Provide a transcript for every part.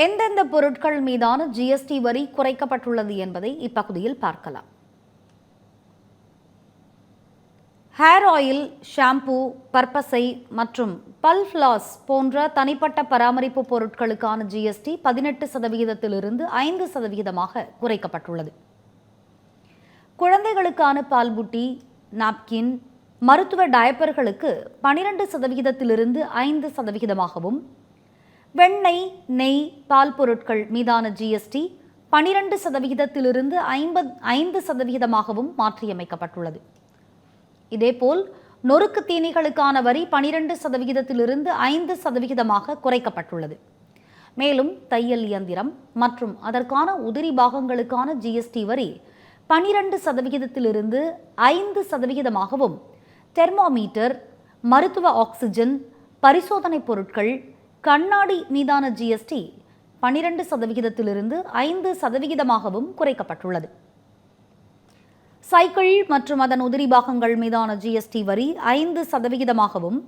எந்தெந்த பொருட்கள் மீதான ஜிஎஸ்டி வரி குறைக்கப்பட்டுள்ளது என்பதை இப்பகுதியில் பார்க்கலாம். ஹேர் ஆயில், ஷாம்பூ, பற்பசை மற்றும் பல் ஃப்ளாஸ் போன்ற தனிப்பட்ட பராமரிப்பு பொருட்களுக்கான ஜிஎஸ்டி 18% 5% குறைக்கப்பட்டுள்ளது. குழந்தைகளுக்கான பால்புட்டி, நாப்கின், மருத்துவ டயப்பர்களுக்கு 12% 5%, வெண்ணெய், நெய், பால் பொருட்கள் மீதான ஜிஎஸ்டி 12% 5% மாற்றியமைக்கப்பட்டுள்ளது. இதேபோல் நொறுக்கு தீனிகளுக்கான வரி 12% 5% குறைக்கப்பட்டுள்ளது. மேலும் தையல் இயந்திரம் மற்றும் அதற்கான உதிரி பாகங்களுக்கான ஜிஎஸ்டி வரி 12% 5%, தெர்மோமீட்டர், மருத்துவ ஆக்சிஜன், பரிசோதனை பொருட்கள், கண்ணாடி மீதான ஜிஎஸ்டி 12% 5% குறைக்கப்பட்டுள்ளது. சைக்கிள் மற்றும் அதன் உதிரி பாகங்கள் மீதான ஜிஎஸ்டி வரி 5%,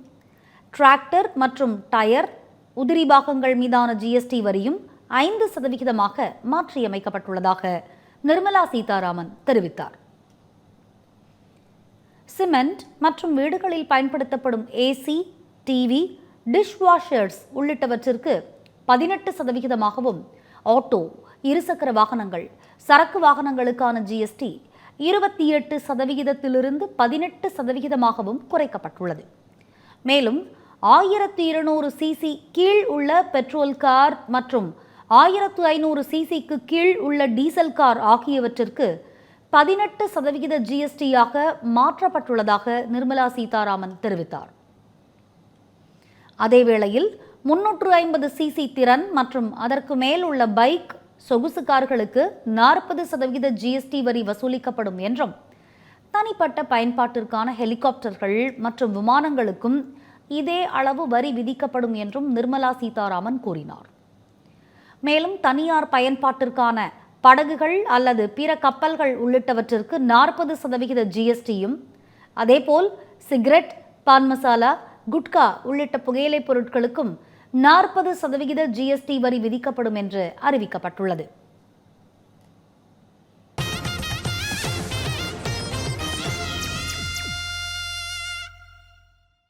டிராக்டர் மற்றும் டயர் உதிரி பாகங்கள் மீதான ஜிஎஸ்டி வரியும் 5% மாற்றியமைக்கப்பட்டுள்ளதாக நிர்மலா சீதாராமன் தெரிவித்தார். சிமெண்ட் மற்றும் வீடுகளில் பயன்படுத்தப்படும் ஏசி, டிவி, டிஷ்வாஷர்ஸ் உள்ளிட்டவற்றிற்கு 18%, ஆட்டோ, இருசக்கர வாகனங்கள், சரக்கு வாகனங்களுக்கான ஜிஎஸ்டி 28% 18% குறைக்கப்பட்டுள்ளது. மேலும் 1200 சிசி கீழ் உள்ள பெட்ரோல் கார் மற்றும் 1500 சிசிக்கு கீழ் உள்ள டீசல் கார் ஆகியவற்றிற்கு 18% ஜிஎஸ்டியாக மாற்றப்பட்டுள்ளதாக நிர்மலா சீதாராமன் தெரிவித்தார். அதேவேளையில் 350 சிசி திறன் மற்றும் அதற்கு மேல் உள்ள பைக், சொகுசு கார்களுக்கு 40% ஜிஎஸ்டி வரி வசூலிக்கப்படும் என்றும், தனிப்பட்ட பயன்பாட்டிற்கான ஹெலிகாப்டர்கள் மற்றும் விமானங்களுக்கும் இதே அளவு வரி விதிக்கப்படும் என்றும் நிர்மலா சீதாராமன் கூறினார். மேலும் தனியார் பயன்பாட்டிற்கான படகுகள் அல்லது பிற கப்பல்கள் உள்ளிட்டவற்றிற்கு 40% ஜிஎஸ்டியும், அதேபோல் சிகரெட், பான் மசாலா, குட்கா உள்ளிட்ட புகையிலைப் பொருட்களுக்கும் 40% ஜிஎஸ்டி வரி விதிக்கப்படும் என்று அறிவிக்கப்பட்டுள்ளது.